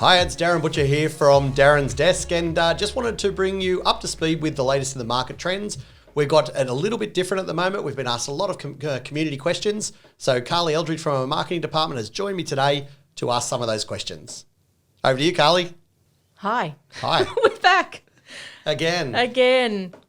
Hi, it's Darin Butcher here from Darin's Desk, and just wanted to bring you up to speed with the latest in the market trends. We've got it a little bit different at the moment. We've been asked a lot of community questions. So Carley Eldridge from our marketing department has joined me today to ask some of those questions. Over to you, Carley. Hi. Hi. We're back. Again.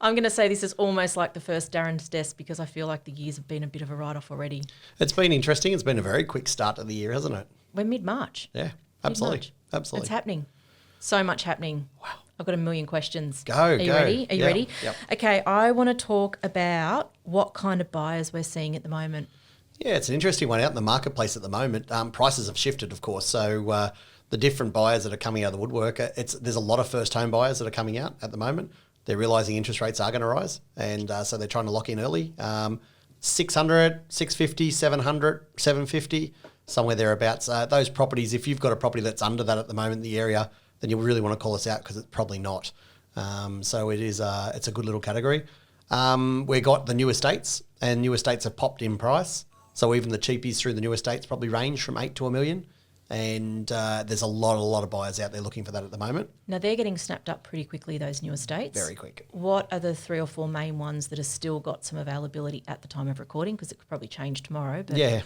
I'm going to say this is almost like the first Darin's Desk because I feel like the years have been a bit of a write-off already. It's been interesting. It's been a very quick start to the year, hasn't it? We're mid-March. Yeah, absolutely. Mid-March. Absolutely. It's happening. So much happening. Wow. I've got a million questions. Are you ready? Are you ready? Yep. Okay, I want to talk about what kind of buyers we're seeing at the moment. Yeah, it's an interesting one out in the marketplace at the moment. Prices have shifted, of course. So the different buyers that are coming out of the woodwork, there's a lot of first home buyers that are coming out at the moment. They're realising interest rates are going to rise, and so they're trying to lock in early. 600, 650, 700, 750, somewhere thereabouts. Those properties, if you've got a property that's under that at the moment in the area, then you really want to call us out because it's probably not. So it's a good little category. We've got the new estates, and new estates have popped in price. So even the cheapies through the new estates probably range from 8 to $1 million. And there's a lot of buyers out there looking for that at the moment. Now, they're getting snapped up pretty quickly, those new estates. Very quick. What are the 3 or 4 main ones that have still got some availability at the time of recording? Because it could probably change tomorrow. But Yeah.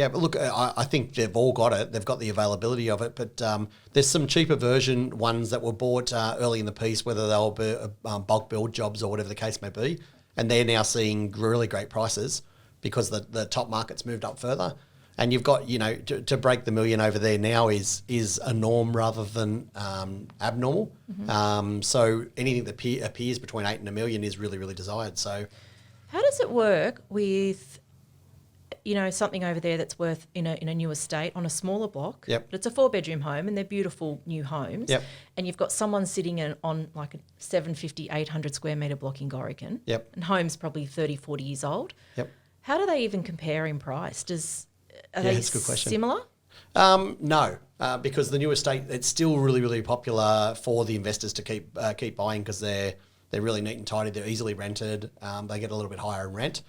But look, I think they've all got it. They've got the availability of it. But there's some cheaper version ones that were bought early in the piece, whether they'll be bulk build jobs or whatever the case may be. And they're now seeing really great prices because the top market's moved up further. And you've got, to break the million over there now is a norm rather than abnormal. Mm-hmm. So anything that appears between 8 and $1 million is really, really desired. So, how does it work with, something over there that's worth in a new estate on a smaller block? Yep. But it's a 4-bedroom home and they're beautiful new homes. Yep. And you've got someone sitting on like a 750, 800 square metre block in Gorican. Yep. And home's probably 30, 40 years old. Yep. How do they even compare in price? Are they that's a good question. Similar? No, because the new estate, it's still really, really popular for the investors to keep buying because they're really neat and tidy. They're easily rented. They get a little bit higher in rent.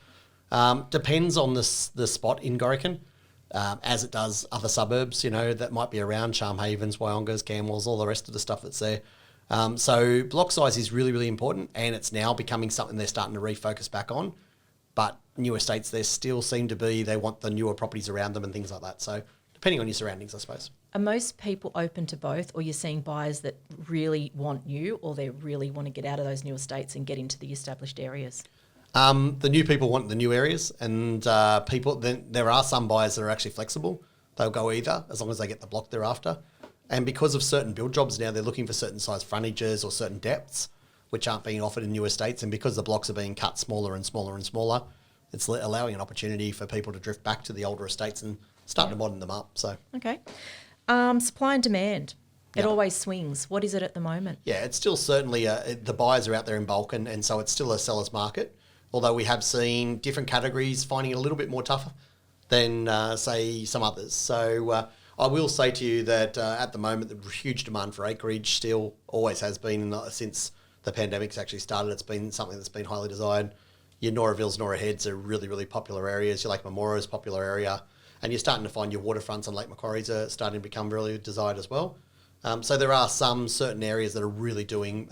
Depends on the spot in Gorican, as it does other suburbs, that might be around Charm Havens, Wyongas, Camwells, all the rest of the stuff that's there. So block size is really, really important, and it's now becoming something they're starting to refocus back on. But new estates, they still seem to be, they want the newer properties around them and things like that. So depending on your surroundings, I suppose. Are most people open to both, or you're seeing buyers that really want new, or they really want to get out of those new estates and get into the established areas? The new people want the new areas, and then there are some buyers that are actually flexible. They'll go either, as long as they get the block they're after. And because of certain build jobs now, they're looking for certain size frontages or certain depths, which aren't being offered in new estates. And because the blocks are being cut smaller and smaller and smaller, it's allowing an opportunity for people to drift back to the older estates and start to modern them up. So okay. Supply and demand. It always swings. What is it at the moment? Yeah, it's still certainly, the buyers are out there in bulk, and so it's still a seller's market, although we have seen different categories finding it a little bit more tougher than, say, some others. So I will say to you that at the moment, the huge demand for acreage still always has been since the pandemic's actually started. It's been something that's been highly desired. Your Noravilles, Nora Heads are really, really popular areas. Your Lake Memorial popular area. And you're starting to find your waterfronts and Lake Macquarie's are starting to become really desired as well. So there are some certain areas that are really doing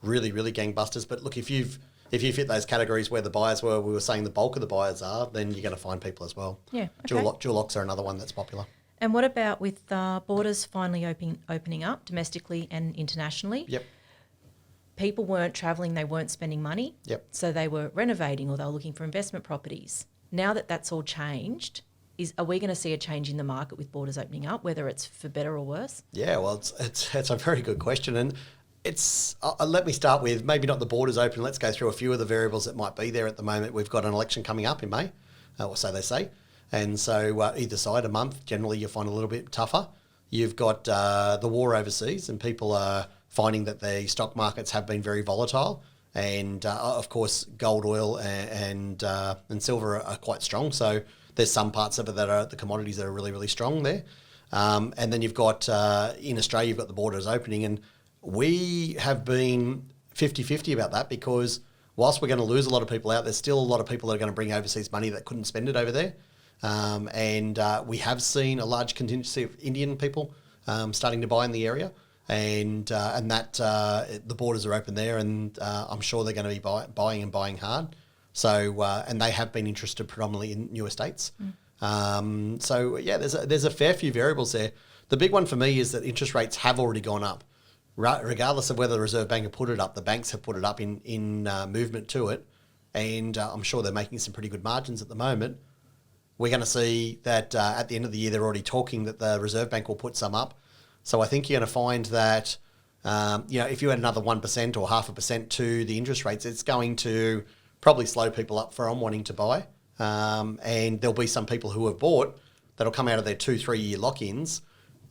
really, really gangbusters. But look, if you fit those categories where the buyers we were saying the bulk of the buyers are, then you're going to find people as well. Yeah, okay. Dual locks are another one that's popular. And what about with borders finally opening up domestically and internationally? Yep. People weren't travelling, they weren't spending money. Yep. So they were renovating or they were looking for investment properties. Now that that's all changed, are we going to see a change in the market with borders opening up, whether it's for better or worse? Yeah, well, it's a very good question. And it's let me start with maybe not the borders open. Let's go through a few of the variables that might be there at the moment. We've got an election coming up in May, or so they say. And so either side, a month, generally you find a little bit tougher. You've got the war overseas, and people are finding that the stock markets have been very volatile, and of course gold, oil, and silver are quite strong. So there's some parts of it that are the commodities that are really, really strong there. And then you've got in Australia, you've got the borders opening, and we have been 50-50 about that because whilst we're going to lose a lot of people out, there's still a lot of people that are going to bring overseas money that couldn't spend it over there. And we have seen a large contingency of Indian people starting to buy in the area, and that the borders are open there, and I'm sure they're going to be buying hard. So and they have been interested predominantly in new estates. So yeah, there's a fair few variables there. The big one for me is that interest rates have already gone up. Regardless of whether the Reserve Bank have put it up, the banks have put it up in movement to it, and I'm sure they're making some pretty good margins at the moment. We're going to see that at the end of the year, they're already talking that the Reserve Bank will put some up. So I think you're going to find that, if you add another 1% or 0.5% to the interest rates, it's going to probably slow people up from wanting to buy. And there'll be some people who have bought that'll come out of their 2-3 year lock-ins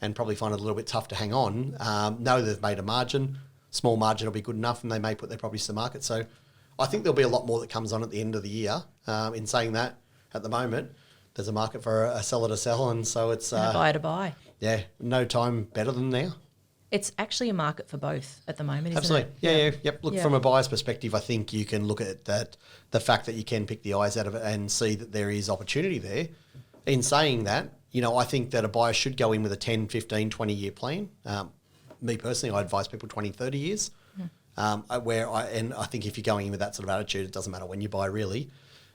and probably find it a little bit tough to hang on. Know they've made a margin. Small margin will be good enough, and they may put their properties to the market. So I think there'll be a lot more that comes on at the end of the year. In saying that, at the moment, there's a market for a seller to sell, and so it's... and a buyer to buy. Yeah, no time better than now. It's actually a market for both at the moment, isn't Absolutely. it? Yeah. Look, from a buyer's perspective, I think you can look at that, the fact that you can pick the eyes out of it and see that there is opportunity there. In saying that, I think that a buyer should go in with a 10, 15, 20-year plan. Me personally, I advise people 20, 30 years. I think if you're going in with that sort of attitude, it doesn't matter when you buy, really.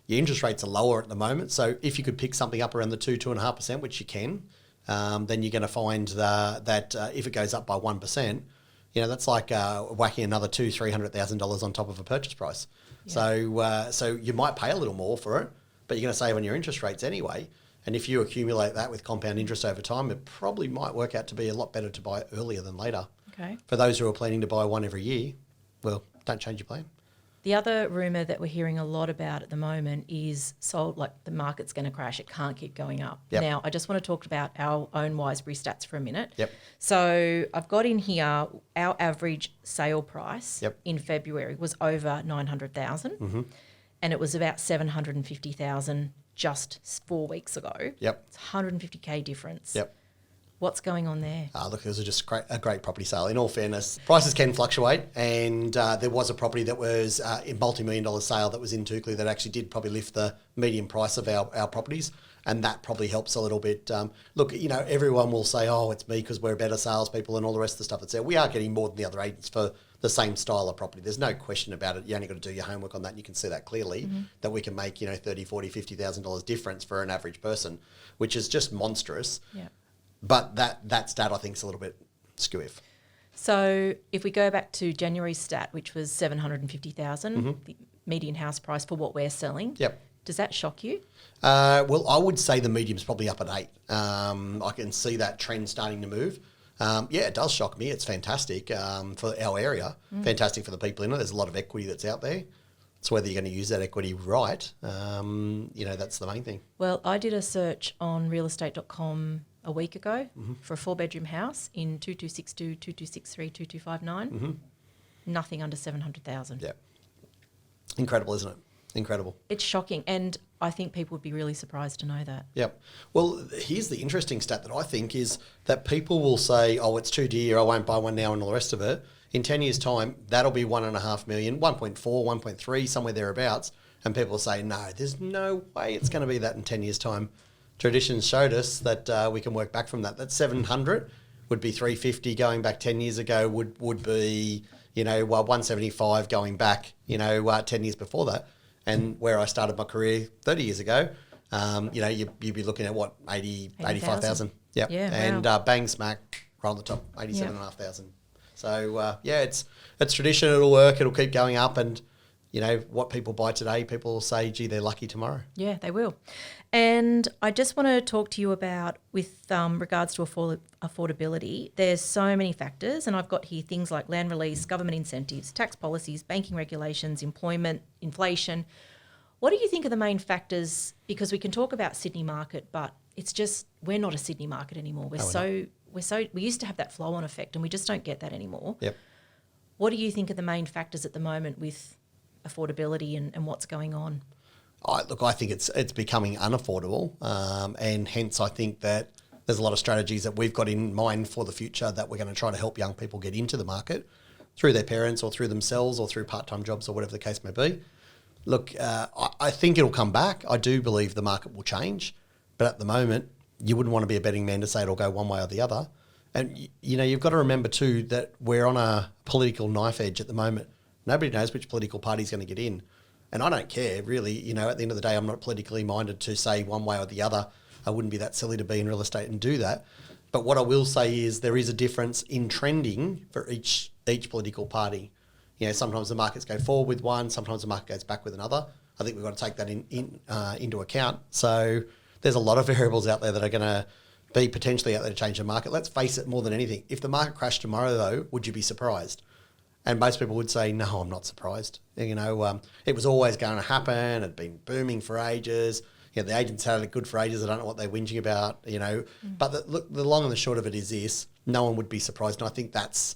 Your interest rates are lower at the moment, so if you could pick something up around the 2.5%, which you can, then you're going to find that if it goes up by 1%, that's like whacking another $200,000-$300,000 on top of a purchase price. Yeah. So you might pay a little more for it, but you're going to save on your interest rates anyway. And if you accumulate that with compound interest over time, it probably might work out to be a lot better to buy earlier than later. Okay. For those who are planning to buy one every year, well, don't change your plan. The other rumour that we're hearing a lot about at the moment is the market's going to crash. It can't keep going up. Yep. Now, I just want to talk about our own Wiseberry stats for a minute. Yep. So I've got in here our average sale price in February was over 900,000 and it was about 750,000 just 4 weeks ago. Yep. It's 150K difference. Yep. What's going on there? Look, it was just a great property sale. In all fairness, prices can fluctuate, and there was a property that was a multi-million-dollar sale that was in Tukley that actually did probably lift the median price of our properties, and that probably helps a little bit. Look, everyone will say, oh, it's me because we're better salespeople and all the rest of the stuff that's there. We are getting more than the other agents for the same style of property. There's no question about it. You only got to do your homework on that, and you can see that clearly, that we can make, $30,000, $40,000, $50,000 difference for an average person, which is just monstrous. Yeah. But that stat, I think, is a little bit skewy. So if we go back to January's stat, which was 750,000, the median house price for what we're selling, does that shock you? Well, I would say the medium's probably up at 8. I can see that trend starting to move. It does shock me. It's fantastic for our area, fantastic for the people in it. There's a lot of equity that's out there. It's whether you're going to use that equity right. That's the main thing. Well, I did a search on realestate.com a week ago for a 4-bedroom house in 2262, 2263, 2259. Nothing under 700,000. Yeah. Incredible, isn't it? Incredible. It's shocking, and I think people would be really surprised to know that. Yep. Well, here's the interesting stat that I think is that people will say, oh, it's too dear, I won't buy one now and all the rest of it. In 10 years' time, that'll be 1.5 million, 1.4, 1.3, somewhere thereabouts. And people will say, no, there's no way it's going to be that in 10 years' time. Tradition showed us that we can work back from that. That 700 would be 350 going back 10 years ago, would be, 175 going back, 10 years before that. And where I started my career 30 years ago, you'd be looking at what, 85,000. Yep. Yeah. And wow. Bang smack right on the top, 87,500. So it's tradition. It'll work. It'll keep going up, and what people buy today, people will say, gee, they're lucky tomorrow. Yeah, they will. And I just want to talk to you about, with regards to affordability, there's so many factors, and I've got here things like land release, government incentives, tax policies, banking regulations, employment, inflation. What do you think are the main factors? Because we can talk about Sydney market, but it's just, we're not a Sydney market anymore. We used to have that flow-on effect, and we just don't get that anymore. Yep. What do you think are the main factors at the moment with affordability and what's going on? I think it's becoming unaffordable, and hence I think that there's a lot of strategies that we've got in mind for the future that we're going to try to help young people get into the market through their parents or through themselves or through part-time jobs or whatever the case may be. Look, I think it'll come back. I do believe the market will change, but at the moment, you wouldn't want to be a betting man to say it'll go one way or the other. And, you've got to remember too that we're on a political knife edge at the moment. Nobody knows which political party is going to get in. And I don't care, really. At the end of the day, I'm not politically minded to say one way or the other. I wouldn't be that silly to be in real estate and do that. But what I will say is there is a difference in trending for each political party. Sometimes the markets go forward with one, sometimes the market goes back with another. I think we've got to take that into account. So there's a lot of variables out there that are going to be potentially out there to change the market. Let's face it, more than anything. If the market crashed tomorrow, though, would you be surprised? And most people would say, no, I'm not surprised. It was always going to happen. It'd been booming for ages. The agents had it good for ages. I don't know what they're whinging about, But the long and the short of it is this: no one would be surprised. And I think that's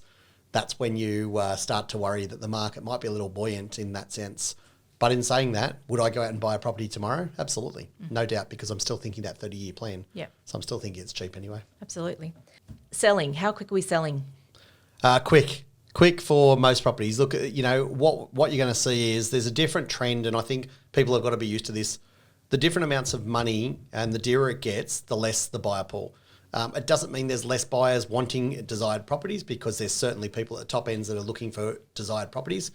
when you start to worry that the market might be a little buoyant in that sense. But in saying that, would I go out and buy a property tomorrow? Absolutely. No doubt, because I'm still thinking that 30-year plan. Yeah. So I'm still thinking it's cheap anyway. Absolutely. Selling. How quick are we selling? Quick for most properties. Look, what you're going to see is there's a different trend, and I think people have got to be used to this. The different amounts of money and the dearer it gets, the less the buyer pool. It doesn't mean there's less buyers wanting desired properties, because there's certainly people at the top ends that are looking for desired properties.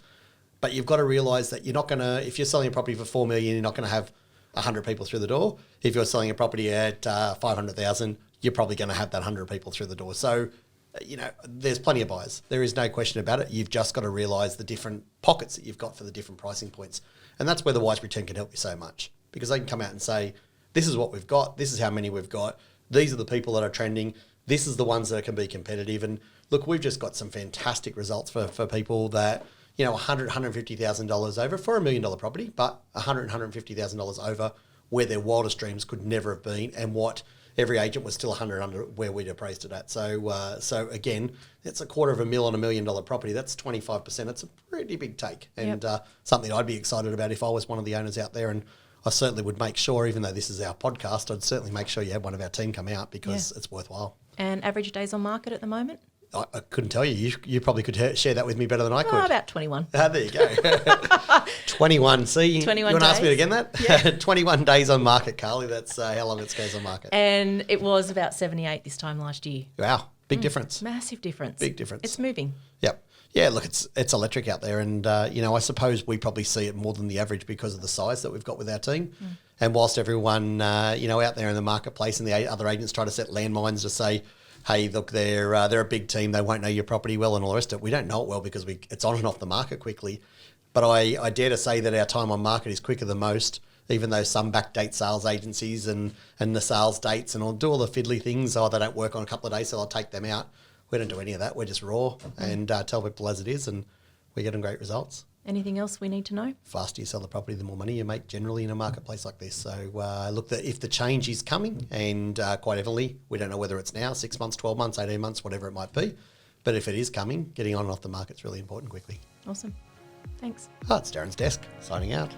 But you've got to realise that you're not going to, if you're selling a property for $4 million, you're not going to have 100 people through the door. If you're selling a property at $500,000, you're probably going to have that 100 people through the door. So, there's plenty of buyers. There is no question about it. You've just got to realise the different pockets that you've got for the different pricing points. And that's where the Wiseberry team can help you so much, because they can come out and say, this is what we've got, this is how many we've got, these are the people that are trending, this is the ones that can be competitive. And look, we've just got some fantastic results for people that, $100,000, $150,000 over for $1 million property, but $100,000, $150,000 over where their wildest dreams could never have been, and what every agent was still 100 under where we'd appraised it at. So again, it's $250,000 on $1 million property. That's 25%. It's a pretty big take, and something I'd be excited about if I was one of the owners out there. And I certainly would make sure, even though this is our podcast, I'd certainly make sure you have one of our team come out, because it's worthwhile. And average days on market at the moment? I couldn't tell you. You probably could share that with me better than I could. About 21. There you go. 21. See, 21 you want to ask me days. again that? Yeah. 21 days on market, Carley. That's how long it goes on market. And it was about 78 this time last year. Wow. Big difference. Massive difference. Big difference. It's moving. Yep. Yeah, look, it's electric out there. And, I suppose we probably see it more than the average because of the size that we've got with our team. And whilst everyone, out there in the marketplace and the other agents try to set landmines to say, hey, look, they're a big team, they won't know your property well and all the rest of it. We don't know it well because it's on and off the market quickly. But I dare to say that our time on market is quicker than most, even though some backdate sales agencies and the sales dates and do all the fiddly things. They don't work on a couple of days, so I'll take them out. We don't do any of that. We're just raw and tell people as it is, and we're getting great results. Anything else we need to know? Faster you sell the property, the more money you make generally in a marketplace like this. So look, if the change is coming, and quite heavily, we don't know whether it's now, 6 months, 12 months, 18 months, whatever it might be. But if it is coming, getting on and off the market is really important quickly. Awesome. Thanks. It's Darin's desk, signing out.